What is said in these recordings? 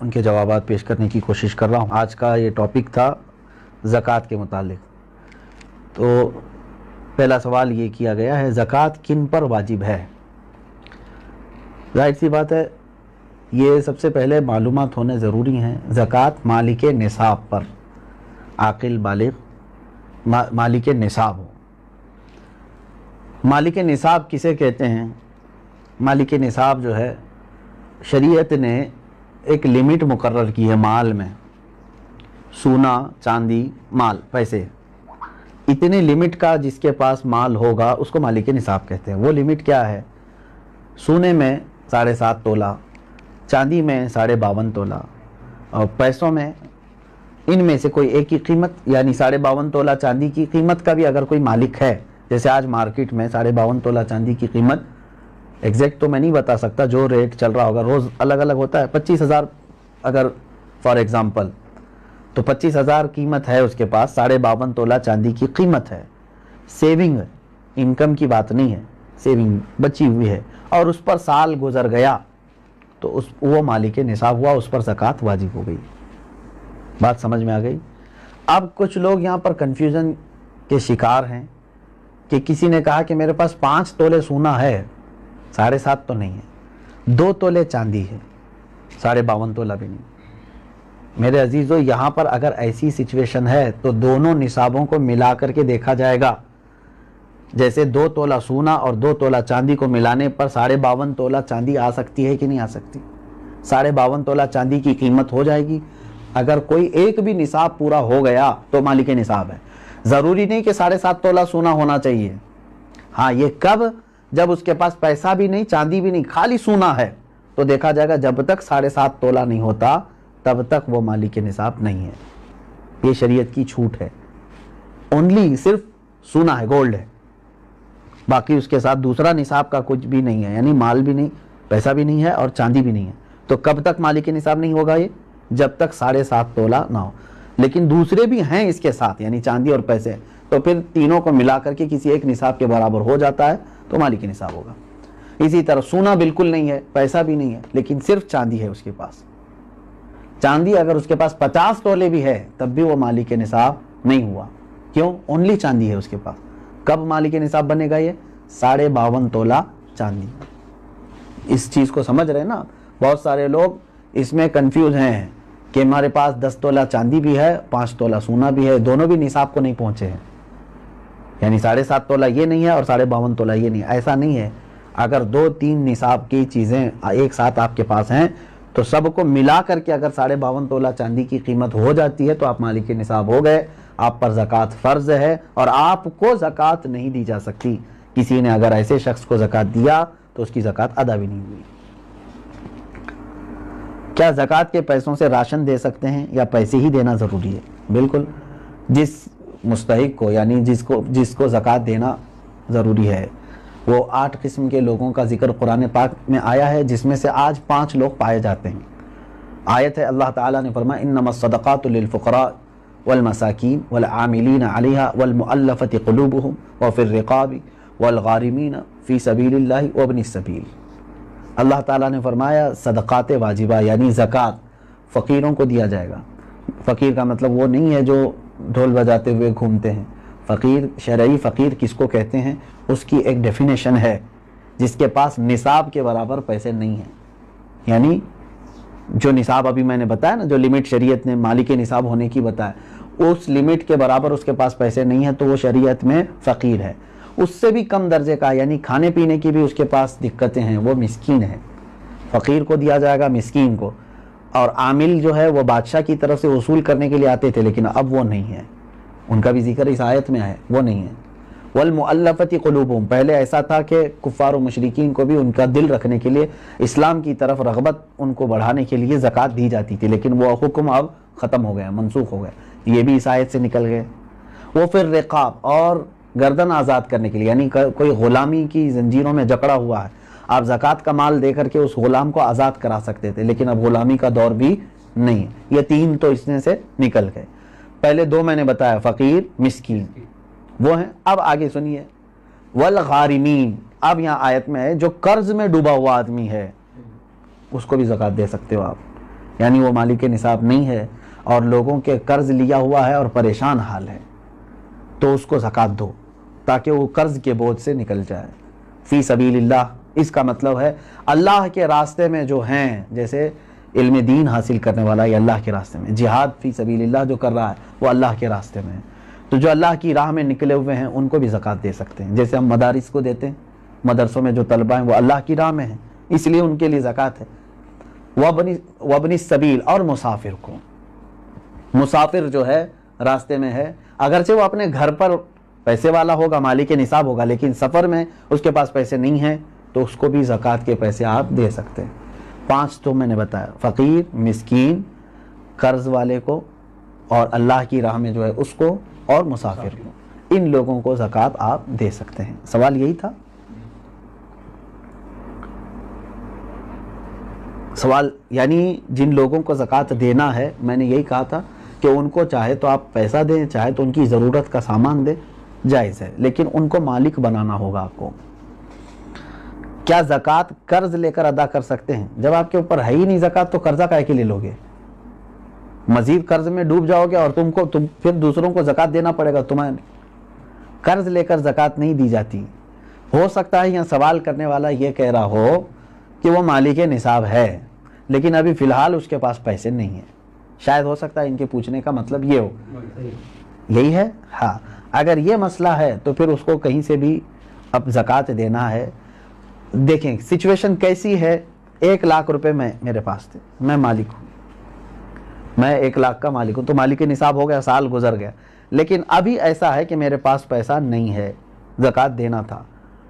ان کے جوابات پیش کرنے کی کوشش کر رہا ہوں۔ آج کا یہ ٹاپک تھا زکوٰۃ کے متعلق۔ تو پہلا سوال یہ کیا گیا ہے، زکوٰۃ کن پر واجب ہے؟ ظاہر سی بات ہے، یہ سب سے پہلے معلومات ہونے ضروری ہیں۔ زکوٰۃ مالک نصاب پر، عاقل بالغ مالک نصاب ہو۔ مالک نصاب کسے کہتے ہیں؟ مالک نصاب جو ہے، شریعت نے ایک لمٹ مقرر کی ہے مال میں، سونا، چاندی، مال، پیسے، اتنے لمٹ کا جس کے پاس مال ہوگا اس کو مالک نصاب کہتے ہیں۔ وہ لمٹ کیا ہے؟ سونے میں 7.5 تولہ، چاندی میں 52.5 تولہ، اور پیسوں میں ان میں سے کوئی ایک کی قیمت، یعنی 52.5 تولہ چاندی کی قیمت کا بھی اگر کوئی مالک ہے، جیسے آج مارکیٹ میں 52.5 تولہ چاندی کی قیمت، ایگزیکٹ تو میں نہیں بتا سکتا، جو ریٹ چل رہا ہوگا روز الگ الگ ہوتا ہے، 25,000 اگر فار ایگزامپل، تو 25,000 قیمت ہے اس کے پاس، 52.5 تولہ چاندی کی قیمت ہے۔ سیونگ، انکم کی بات نہیں ہے، سیونگ بچی ہوئی ہے، اور اس پر سال گزر گیا تو وہ مالک نصاب ہوا، اس پر زکوٰۃ واجب ہو گئی۔ بات سمجھ میں آ گئی؟ اب کچھ لوگ یہاں پر کنفیوژن کے شکار ہیں کہ کسی نے کہا کہ میرے پاس 5 تولے سونا ہے، 7.5 تو نہیں ہے، 2 تولے چاندی ہے، 52.5 تولہ بھی نہیں۔ میرے عزیزو، یہاں پر اگر ایسی سچویشن ہے تو دونوں نصابوں کو ملا کر کے دیکھا جائے گا۔ جیسے 2 تولہ سونا اور 2 تولہ چاندی کو ملانے پر 52.5 تولہ چاندی آ سکتی ہے کہ نہیں آ سکتی؟ 52.5 تولہ چاندی کی قیمت ہو جائے گی۔ اگر کوئی ایک بھی نصاب پورا ہو گیا تو مالک نصاب ہے۔ ضروری نہیں کہ 7.5 تولہ سونا ہونا چاہیے۔ ہاں، یہ کب؟ جب اس کے پاس پیسہ بھی نہیں، چاندی بھی نہیں، خالی سونا ہے، تو دیکھا جائے گا جب تک 7.5 تولہ نہیں ہوتا تب تک وہ مالک نصاب نہیں ہے۔ یہ شریعت کی چھوٹ ہے۔ اونلی صرف سونا ہے، گولڈ ہے، باقی اس کے ساتھ دوسرا نصاب کا کچھ بھی نہیں ہے، یعنی مال بھی نہیں، پیسہ بھی نہیں ہے، اور چاندی بھی نہیں ہے۔ تو کب تک مالک نصاب نہیں ہوگا یہ؟ جب تک 7.5 تولہ نہ ہو۔ لیکن دوسرے بھی ہیں اس کے ساتھ، یعنی چاندی اور پیسے، تو پھر تینوں کو ملا کر کے کسی ایک نصاب کے برابر ہو جاتا ہے تو مالک نصاب ہوگا۔ اسی طرح سونا بالکل نہیں ہے، پیسہ بھی نہیں ہے، لیکن صرف چاندی ہے اس کے پاس۔ چاندی اگر اس کے پاس 50 تولے بھی ہے تب بھی وہ مالک نصاب نہیں ہوا۔ کیوں؟ اونلی چاندی ہے اس کے پاس۔ کب مالک نصاب بنے گا یہ؟ 52.5 تولہ چاندی۔ اس چیز کو سمجھ رہے ہیں نا؟ بہت سارے لوگ اس میں کنفیوز ہیں کہ ہمارے پاس 10 تولہ چاندی بھی ہے، 5 تولہ سونا بھی ہے، دونوں بھی نصاب کو نہیں پہنچے ہیں، یعنی 7.5 تولہ یہ نہیں ہے اور 52.5 تولہ یہ نہیں ہے۔ ایسا نہیں ہے۔ اگر 2-3 نصاب کی چیزیں ایک ساتھ آپ کے پاس ہیں تو سب کو ملا کر کے اگر 52.5 تولہ چاندی کی قیمت ہو جاتی ہے تو آپ مالک نصاب ہو گئے، آپ پر زکوٰۃ فرض ہے، اور آپ کو زکوٰۃ نہیں دی جا سکتی۔ کسی نے اگر ایسے شخص کو زکوٰۃ دیا تو اس کی زکوٰۃ ادا بھی نہیں ہوئی۔ کیا زکوٰۃ کے پیسوں سے راشن دے سکتے ہیں یا پیسے ہی دینا ضروری ہے؟ بالکل، جس مستحق کو، یعنی جس کو زکوٰۃ دینا ضروری ہے، وہ 8 قسم کے لوگوں کا ذکر قرآن پاک میں آیا ہے، جس میں سے آج 5 لوگ پائے جاتے ہیں۔ آیت ہے، اللہ تعالیٰ نے فرمایا انما الصدقات للفقراء والمساکین والعاملین علیہا والمؤلفۃ قلوبہم وفی الرقاب والغارمین فی سبیل اللہ وابن السبیل۔ اللہ تعالیٰ نے فرمایا صدقات واجبہ یعنی زکوٰۃ فقیروں کو دیا جائے گا۔ فقیر کا مطلب وہ نہیں ہے جو ڈھول بجاتے ہوئے گھومتے ہیں۔ فقیر، شرعی فقیر کس کو کہتے ہیں؟ اس کی ایک ڈیفینیشن ہے، جس کے پاس نصاب کے برابر پیسے نہیں ہیں، یعنی جو نصاب ابھی میں نے بتایا نا، جو لمٹ شریعت نے مالک نصاب ہونے کی بتایا، اس لمٹ کے برابر اس کے پاس پیسے نہیں ہیں تو وہ شریعت میں فقیر ہے۔ اس سے بھی کم درجے کا، یعنی کھانے پینے کی بھی اس کے پاس دقتیں ہیں، وہ مسکین ہے۔ فقیر کو دیا جائے گا، مسکین کو۔ اور عامل جو ہے وہ بادشاہ کی طرف سے وصول کرنے کے لیے آتے تھے، لیکن اب وہ نہیں ہے، ان کا بھی ذکر اس آیت میں ہے، وہ نہیں ہے۔ والمؤلفۃ قلوبہم، پہلے ایسا تھا کہ کفار و مشرکین کو بھی ان کا دل رکھنے کے لیے، اسلام کی طرف رغبت ان کو بڑھانے کے لیے زکوٰۃ دی جاتی تھی، لیکن وہ حکم اب ختم ہو گیا، منسوخ ہو گیا، یہ بھی اس آیت سے نکل گئے۔ وہ پھر رقاب، اور گردن آزاد کرنے کے لیے، یعنی کوئی غلامی کی زنجیروں میں جکڑا ہوا ہے، آپ زکوٰۃ کا مال دے کر کے اس غلام کو آزاد کرا سکتے تھے، لیکن اب غلامی کا دور بھی نہیں ہے۔ یہ 3 تو اس میں سے نکل گئے۔ پہلے 2 میں نے بتایا، فقیر، مسکین، وہ ہیں۔ اب آگے سنیے، والغارمین، اب یہاں آیت میں ہے جو قرض میں ڈوبا ہوا آدمی ہے اس کو بھی زکوٰۃ دے سکتے ہو آپ، یعنی وہ مالک نصاب نہیں ہے اور لوگوں کے قرض لیا ہوا ہے اور پریشان حال ہے، تو اس کو زکوٰۃ دو تاکہ وہ قرض کے بوجھ سے نکل جائے۔ فی سبیل اللہ، اس کا مطلب ہے اللہ کے راستے میں جو ہیں، جیسے علم دین حاصل کرنے والا یہ اللہ کے راستے میں، جہاد فی سبیل اللہ جو کر رہا ہے وہ اللہ کے راستے میں ہے، تو جو اللہ کی راہ میں نکلے ہوئے ہیں ان کو بھی زکوٰۃ دے سکتے ہیں۔ جیسے ہم مدارس کو دیتے ہیں، مدرسوں میں جو طلبہ ہیں وہ اللہ کی راہ میں ہیں، اس لیے ان کے لیے زکوٰۃ ہے۔ وابن السبیل، اور مسافر کو، مسافر جو ہے راستے میں ہے، اگرچہ وہ اپنے گھر پر پیسے والا ہوگا، مالک نصاب ہوگا، لیکن سفر میں اس کے پاس پیسے نہیں ہیں تو اس کو بھی زکوٰۃ کے پیسے آپ دے سکتے ہیں۔ 5 تو میں نے بتایا، فقیر، مسکین، قرض والے کو، اور اللہ کی راہ میں جو ہے اس کو، اور مسافر کو، ان لوگوں کو زکوٰۃ آپ دے سکتے ہیں۔ سوال یہی تھا؟ سوال یعنی جن لوگوں کو زکوٰۃ دینا ہے، میں نے یہی کہا تھا کہ ان کو چاہے تو آپ پیسہ دیں، چاہے تو ان کی ضرورت کا سامان دیں، جائز ہے، لیکن ان کو مالک بنانا ہوگا آپ کو۔ کیا زکوٰۃ قرض لے کر ادا کر سکتے ہیں؟ جب آپ کے اوپر ہے ہی نہیں زکوٰۃ تو قرضہ کائے کے لے لوگے؟ مزید قرض میں ڈوب جاؤ گے اور تم پھر دوسروں کو زکوٰۃ دینا پڑے گا تمہیں۔ قرض لے کر زکوٰۃ نہیں دی جاتی۔ ہو سکتا ہے یہاں سوال کرنے والا یہ کہہ رہا ہو کہ وہ مالک نصاب ہے لیکن ابھی فی الحال اس کے پاس پیسے نہیں ہیں، شاید ہو سکتا ہے ان کے پوچھنے کا مطلب یہ ہو، یہی ہے؟ ہاں، اگر یہ مسئلہ ہے تو پھر اس کو کہیں سے بھی اب زکوٰۃ دینا ہے۔ دیکھیں سچویشن کیسی ہے، 1 لاکھ روپے میرے پاس تھے، میں مالک ہوں، میں 1 لاکھ کا مالک ہوں، تو مالک نصاب ہو گیا، سال گزر گیا، لیکن ابھی ایسا ہے کہ میرے پاس پیسہ نہیں ہے، زکوٰۃ دینا تھا،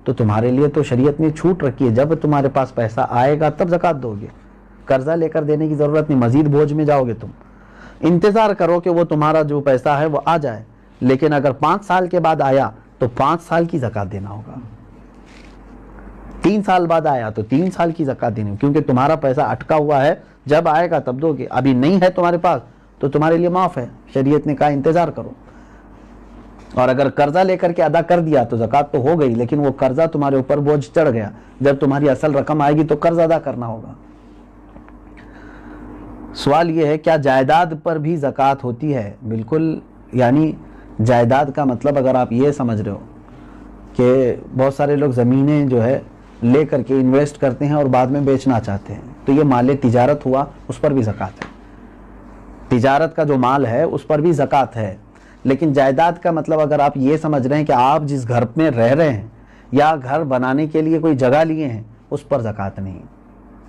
تو تمہارے لیے تو شریعت نے چھوٹ رکھی ہے، جب تمہارے پاس پیسہ آئے گا تب زکوٰۃ دو گے، قرضہ لے کر دینے کی ضرورت نہیں، مزید بوجھ میں جاؤ گے تم، انتظار کرو کہ وہ تمہارا جو پیسہ ہے وہ آ جائے، لیکن اگر 5 سال کے بعد آیا تو 5 سال کی زکوٰۃ دینا ہوگا، 3 سال بعد آیا تو 3 سال کی زکوٰۃ دینی ہوگی، کیونکہ تمہارا پیسہ اٹکا ہوا ہے، جب آئے گا تب دو گے، ابھی نہیں ہے تمہارے پاس تو تمہارے لیے معاف ہے، شریعت نے کہا انتظار کرو۔ اور اگر قرضہ لے کر کے ادا کر دیا تو زکوٰۃ تو ہو گئی، لیکن وہ قرضہ تمہارے اوپر بوجھ چڑھ گیا، جب تمہاری اصل رقم آئے گی تو قرض ادا کرنا ہوگا۔ سوال یہ ہے کیا جائیداد پر بھی زکوٰۃ ہوتی ہے؟ بالکل، یعنی جائیداد کا مطلب اگر آپ یہ سمجھ رہے ہو کہ بہت سارے لوگ زمینیں جو ہے لے کر کے انویسٹ کرتے ہیں اور بعد میں بیچنا چاہتے ہیں، تو یہ مال تجارت ہوا، اس پر بھی زکوٰۃ ہے، تجارت کا جو مال ہے اس پر بھی زکوٰۃ ہے۔ لیکن جائیداد کا مطلب اگر آپ یہ سمجھ رہے ہیں کہ آپ جس گھر میں رہ رہے ہیں یا گھر بنانے کے لیے کوئی جگہ لیے ہیں، اس پر زکوٰۃ نہیں۔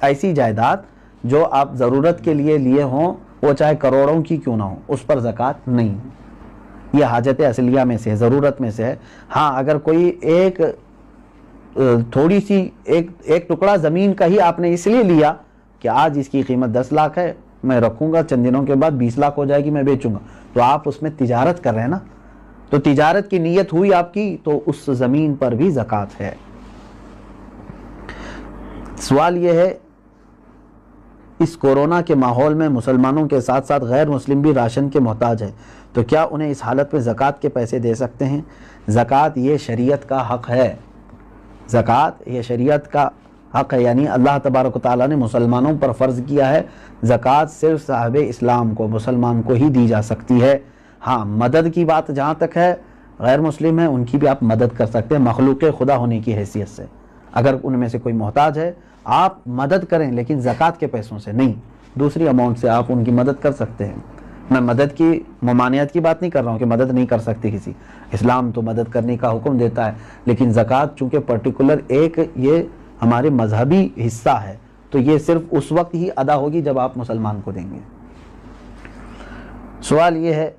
ایسی جائیداد جو آپ ضرورت کے لیے لیے ہوں، وہ چاہے کروڑوں کی کیوں نہ ہو، اس پر زکوٰۃ نہیں۔ یہ حاجت اصلیہ میں سے ہے، ضرورت میں سے ہے۔ ہاں، اگر کوئی ایک تھوڑی سی ایک ٹکڑا زمین کا ہی آپ نے اس لیے لیا کہ آج اس کی قیمت 10 لاکھ ہے، میں رکھوں گا، چند دنوں کے بعد 20 لاکھ ہو جائے گی، میں بیچوں گا، تو آپ اس میں تجارت کر رہے ہیں نا، تو تجارت کی نیت ہوئی آپ کی، تو اس زمین پر بھی زکوٰۃ ہے۔ سوال یہ ہے اس کورونا کے ماحول میں مسلمانوں کے ساتھ ساتھ غیر مسلم بھی راشن کے محتاج ہیں، تو کیا انہیں اس حالت میں زکوٰۃ کے پیسے دے سکتے ہیں؟ زکوٰۃ یہ شریعت کا حق ہے، زکوٰۃ یہ شریعت کا حق ہے، یعنی اللہ تبارک و تعالیٰ نے مسلمانوں پر فرض کیا ہے، زکوٰۃ صرف صاحب اسلام کو، مسلمان کو ہی دی جا سکتی ہے۔ ہاں، مدد کی بات جہاں تک ہے، غیر مسلم ہیں ان کی بھی آپ مدد کر سکتے ہیں مخلوق خدا ہونے کی حیثیت سے، اگر ان میں سے کوئی محتاج ہے آپ مدد کریں، لیکن زکوٰۃ کے پیسوں سے نہیں، دوسری اماؤنٹ سے آپ ان کی مدد کر سکتے ہیں۔ میں مدد کی ممانعت کی بات نہیں کر رہا ہوں کہ مدد نہیں کر سکتے کسی، اسلام تو مدد کرنے کا حکم دیتا ہے، لیکن زکوٰۃ چونکہ پرٹیکولر ایک یہ ہمارے مذہبی حصہ ہے، تو یہ صرف اس وقت ہی ادا ہوگی جب آپ مسلمان کو دیں گے۔ سوال یہ ہے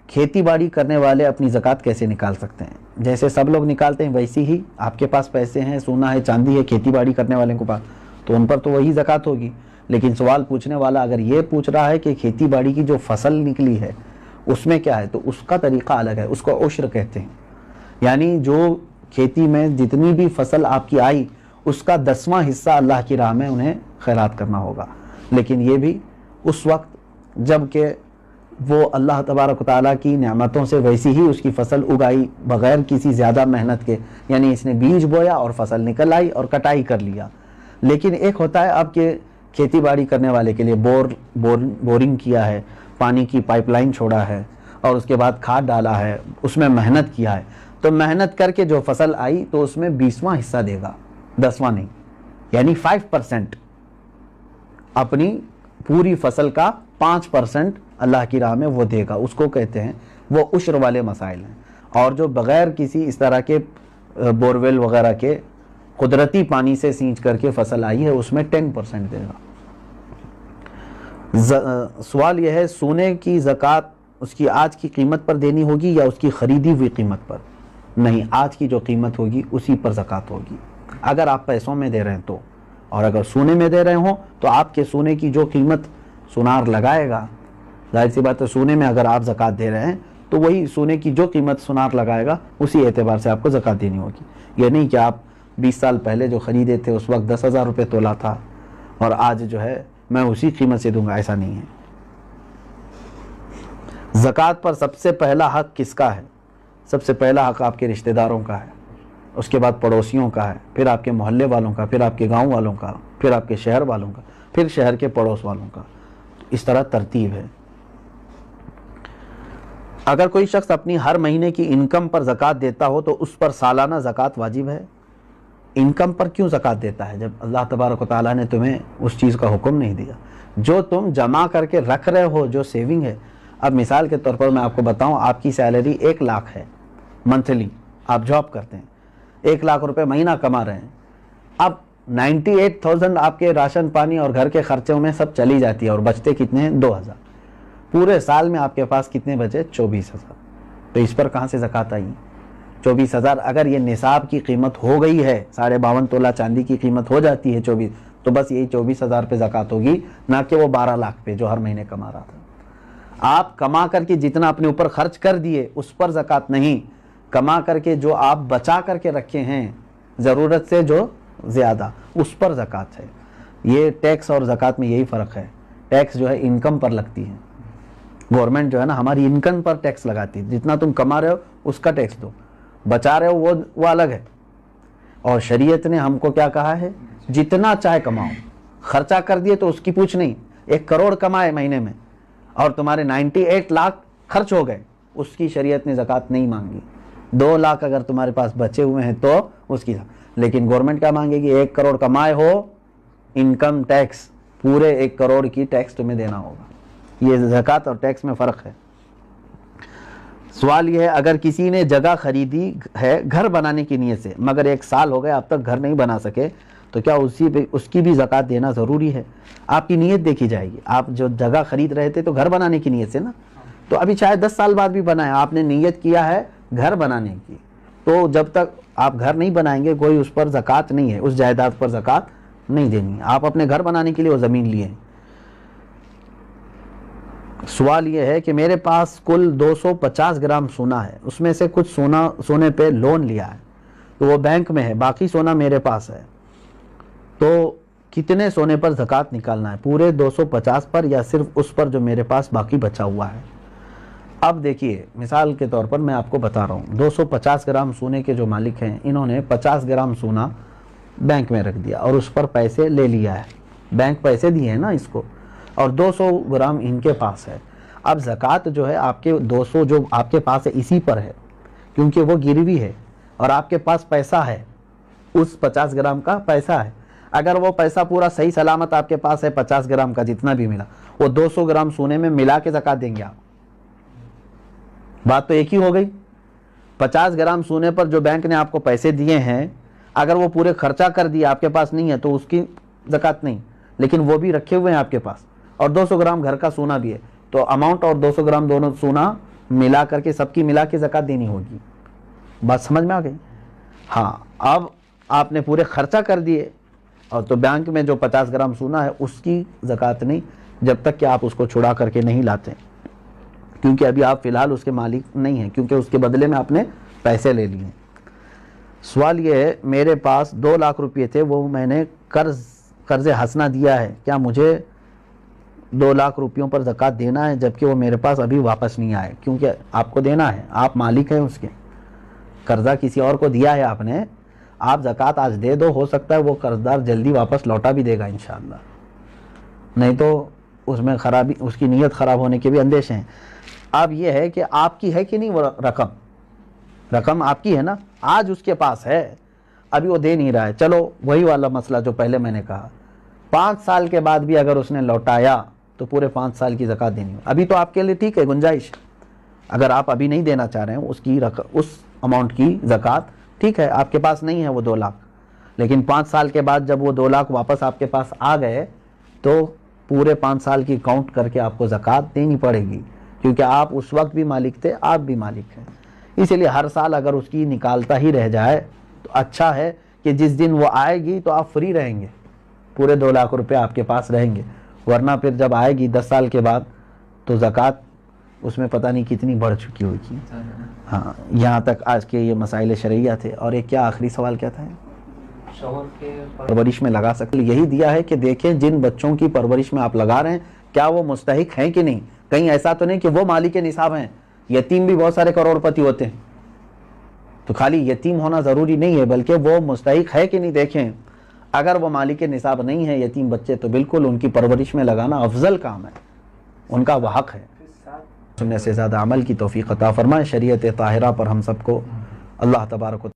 کھیتی باڑی کرنے والے اپنی زکوٰۃ کیسے نکال سکتے ہیں؟ جیسے سب لوگ نکالتے ہیں ویسی ہی آپ کے پاس پیسے ہیں، سونا ہے، چاندی ہے، کھیتی باڑی کرنے والے کے پاس، تو ان پر تو وہی زکوٰۃ ہوگی۔ لیکن سوال پوچھنے والا اگر یہ پوچھ رہا ہے کہ کھیتی باڑی کی جو فصل نکلی ہے اس میں کیا ہے، تو اس کا طریقہ الگ ہے، اس کو عشر کہتے ہیں، یعنی جو کھیتی میں جتنی بھی فصل آپ کی آئی اس کا 10واں حصہ اللہ کی راہ میں انہیں خیرات کرنا ہوگا، لیکن یہ بھی اس وقت جب کہ وہ اللہ تبارک و تعالیٰ کی نعمتوں سے ویسی ہی اس کی فصل اگائی بغیر کسی زیادہ محنت کے، یعنی اس نے بیج بویا اور فصل نکل آئی اور کٹائی کر لیا۔ لیکن ایک ہوتا ہے آپ کے کھیتی باڑی کرنے والے کے لیے بورنگ کیا ہے, پانی کی پائپ لائن چھوڑا ہے, اور اس کے بعد کھاد ڈالا ہے, اس میں محنت کیا ہے, تو محنت کر کے جو فصل آئی تو اس میں 20واں حصہ دے گا, 10واں نہیں, یعنی 5%. اپنی پوری فصل کا 5% اللہ کی راہ میں وہ دے گا. اس کو کہتے ہیں, وہ عشر والے مسائل ہیں. اور جو بغیر کسی اس طرح کے بورویل وغیرہ کے قدرتی پانی سے سینچ کر کے فصل آئی ہے, اس میں 10% دے گا. سوال یہ ہے, سونے کی زکوٰۃ اس کی آج کی قیمت پر دینی ہوگی یا اس کی خریدی ہوئی قیمت پر؟ نہیں, آج کی جو قیمت ہوگی اسی پر زکوٰۃ ہوگی, اگر آپ پیسوں میں دے رہے ہیں تو. اور اگر سونے میں دے رہے ہوں تو آپ کے سونے کی جو قیمت سونار لگائے گا, ظاہر سی بات ہے سونے میں اگر آپ زکوٰۃ دے رہے ہیں تو وہی سونے کی جو قیمت سونار لگائے گا اسی اعتبار سے آپ کو زکوٰۃ دینی ہوگی. یہ نہیں کہ آپ 20 سال پہلے جو خریدے تھے اس وقت 10,000 روپے تولہ تھا اور آج جو ہے میں اسی قیمت سے دوں گا, ایسا نہیں ہے. زکوٰۃ پر سب سے پہلا حق کس کا ہے؟ سب سے پہلا حق آپ کے رشتہ داروں کا ہے, اس کے بعد پڑوسیوں کا ہے, پھر آپ کے محلے والوں کا, پھر آپ کے گاؤں والوں کا, پھر آپ کے شہر والوں کا, پھر شہر کے پڑوس والوں کا. اس طرح ترتیب ہے. اگر کوئی شخص اپنی ہر مہینے کی انکم پر زکوٰۃ دیتا ہو تو اس پر سالانہ زکوٰۃ واجب ہے؟ انکم پر کیوں زکوٰۃ دیتا ہے جب اللہ تبارک و تعالیٰ نے تمہیں اس چیز کا حکم نہیں دیا؟ جو تم جمع کر کے رکھ رہے ہو, جو سیونگ ہے. اب مثال کے طور پر میں آپ کو بتاؤں, آپ کی سیلری 1 لاکھ ہے منتھلی, آپ جاب کرتے ہیں, 1 لاکھ روپے مہینہ کما رہے ہیں. اب 98,000 آپ کے راشن پانی اور گھر کے خرچوں میں سب چلی جاتی ہے, اور بچتے کتنے ہیں؟ 2,000. پورے سال میں آپ کے پاس کتنے بچے؟ 24,000. تو اس پر کہاں سے زکوٰۃ آئی؟ 24,000. اگر یہ نصاب کی قیمت ہو گئی ہے, 52.5 تولہ چاندی کی قیمت ہو جاتی ہے 24, تو بس یہی 24,000 پہ زکوٰۃ ہوگی, نہ کہ وہ 12 لاکھ پہ جو ہر مہینے کما رہا تھا. آپ کما کر کے جتنا اپنے اوپر خرچ کر دیے اس پر زکوٰۃ نہیں, کما کر کے جو آپ بچا کر کے رکھے ہیں ضرورت سے جو زیادہ, اس پر زکوٰۃ ہے. یہ ٹیکس اور زکوٰۃ میں یہی فرق ہے. ٹیکس جو ہے انکم پر لگتی ہے, گورنمنٹ جو ہے نا ہماری انکم پر ٹیکس لگاتی ہے, جتنا تم کما رہے ہو اس کا ٹیکس دو, بچا رہے ہو وہ الگ ہے. اور شریعت نے ہم کو کیا کہا ہے؟ جتنا چاہے کماؤ, خرچہ کر دیے تو اس کی پوچھ نہیں. 1 کروڑ کمائے مہینے میں اور تمہارے 98 لاکھ خرچ ہو گئے, اس کی شریعت نے زکوٰۃ نہیں مانگی. 2 لاکھ اگر تمہارے پاس بچے ہوئے ہیں تو اس کی, لیکن گورنمنٹ کیا مانگے گی؟ 1 کروڑ کمائے ہو, انکم ٹیکس پورے 1 کروڑ کی ٹیکس تمہیں دینا ہوگا. یہ زکوٰۃ اور ٹیکس میں فرق ہے. سوال یہ ہے, اگر کسی نے جگہ خریدی ہے گھر بنانے کی نیت سے, مگر 1 سال ہو گئے اب تک گھر نہیں بنا سکے, تو کیا اس کی بھی زکوٰۃ دینا ضروری ہے؟ آپ کی نیت دیکھی جائے گی. آپ جو جگہ خرید رہے تھے تو گھر بنانے کی نیت سے نا, تو ابھی چاہے 10 سال بعد بھی بنائے, آپ نے نیت کیا ہے گھر بنانے کی, تو جب تک آپ گھر نہیں بنائیں گے کوئی اس پر زکوٰۃ نہیں ہے, اس جائیداد پر زکوٰۃ نہیں دینی ہے. آپ اپنے گھر بنانے کے لیے وہ زمین لیے ہیں. سوال یہ ہے کہ میرے پاس کل 250 گرام سونا ہے, اس میں سے کچھ سونے پہ لون لیا ہے, تو وہ بینک میں ہے, باقی سونا میرے پاس ہے, تو کتنے سونے پر زکوٰۃ نکالنا ہے؟ پورے 250 پر یا صرف اس پر جو میرے پاس باقی بچا ہوا ہے؟ اب دیکھیے, مثال کے طور پر میں آپ کو بتا رہا ہوں, 250 گرام سونے کے جو مالک ہیں انہوں نے 50 گرام سونا بینک میں رکھ دیا اور اس پر پیسے لے لیا ہے, بینک پیسے دیے ہیں نا اس کو, اور 200 گرام ان کے پاس ہے. اب زکوٰۃ جو ہے آپ کے 200 جو آپ کے پاس ہے اسی پر ہے, کیونکہ وہ گروی ہے اور آپ کے پاس پیسہ ہے, اس 50 گرام کا پیسہ ہے. اگر وہ پیسہ پورا صحیح سلامت آپ کے پاس ہے 50 گرام کا جتنا بھی ملا, وہ 200 گرام سونے میں ملا کے زکوٰۃ دیں گے آپ. بات تو ایک ہی ہو گئی. 50 گرام سونے پر جو بینک نے آپ کو پیسے دیے ہیں, اگر وہ پورے خرچہ کر دیا آپ کے پاس نہیں ہے تو اس کی زکوٰۃ نہیں, لیکن وہ بھی رکھے ہوئے ہیں آپ کے پاس, اور 200 گرام گھر کا سونا بھی ہے, تو اماؤنٹ اور 200 گرام دونوں سونا ملا کر کے سب کی ملا کے زکوٰۃ دینی ہوگی. بات سمجھ میں آ گئی؟ ہاں. اب آپ نے پورے خرچہ کر دیے, اور تو بینک میں جو 50 گرام سونا ہے اس کی زکوٰۃ نہیں, جب تک کہ آپ اس کو چھڑا کر کے نہیں لاتے, کیونکہ ابھی آپ فی الحال اس کے مالک نہیں ہیں, کیونکہ اس کے بدلے میں آپ نے پیسے لے لیے. سوال یہ ہے, میرے پاس 2 لاکھ روپے تھے, وہ میں نے قرض حسنہ دیا ہے, کیا مجھے 2 لاکھ روپیوں پر زکوٰۃ دینا ہے جبکہ وہ میرے پاس ابھی واپس نہیں آئے؟ کیونکہ آپ کو دینا ہے, آپ مالک ہیں اس کے, قرضہ کسی اور کو دیا ہے آپ نے, آپ زکوٰۃ آج دے دو, ہو سکتا ہے وہ قرضدار جلدی واپس لوٹا بھی دے گا انشاءاللہ. نہیں تو اس میں خرابی، اس کی نیت خراب ہونے کے بھی اندیشے ہیں۔ اب یہ ہے کہ آپ کی ہے کہ نہیں وہ رقم آپ کی ہے نا، آج اس کے پاس ہے، ابھی وہ دے نہیں رہا ہے، چلو وہی والا مسئلہ جو پہلے میں نے کہا، 5 سال کے بعد بھی اگر اس نے لوٹایا تو پورے 5 سال کی زکوٰۃ دینی ہو۔ ابھی تو آپ کے لیے ٹھیک ہے، گنجائش، اگر آپ ابھی نہیں دینا چاہ رہے ہیں اس اماؤنٹ کی زکوٰۃ، ٹھیک ہے، آپ کے پاس نہیں ہے وہ 2 لاکھ، لیکن 5 سال کے بعد جب وہ 2 لاکھ واپس آپ کے پاس آ گئے تو پورے 5 سال کی کاؤنٹ کر کے آپ کو زکوٰۃ دینی پڑے گی، کیونکہ آپ اس وقت بھی مالک تھے، آپ بھی مالک ہیں۔ اسی لیے ہر سال اگر اس کی نکالتا ہی رہ جائے تو اچھا ہے کہ جس دن وہ آئے گی تو آپ فری رہیں گے، پورے 2 لاکھ روپے آپ کے پاس رہیں گے، ورنہ پھر جب آئے گی 10 سال کے بعد تو زکوٰۃ اس میں پتہ نہیں کتنی بڑھ چکی ہوگی۔ ہاں، یہاں تک آج کے یہ مسائل شرعیہ تھے۔ اور ایک کیا آخری سوال کیا تھا؟ شوہر کے پرورش میں لگا سکتے، یہی دیا ہے کہ دیکھیں جن بچوں کی پرورش میں آپ لگا رہے ہیں کیا وہ مستحق ہیں کہ نہیں، کہیں ایسا تو نہیں کہ وہ مالک نصاب ہیں، یتیم بھی بہت سارے کروڑ پتی ہوتے ہیں، تو خالی یتیم ہونا ضروری نہیں ہے بلکہ وہ مستحق ہے کہ نہیں دیکھیں۔ اگر وہ مالک نصاب نہیں ہے یتیم بچے تو بالکل ان کی پرورش میں لگانا افضل کام ہے، ان کا وہ حق ہے۔ سننے سے زیادہ عمل کی توفیق عطا فرمائے۔ شریعت طاہرہ پر ہم سب کو اللہ تبارک و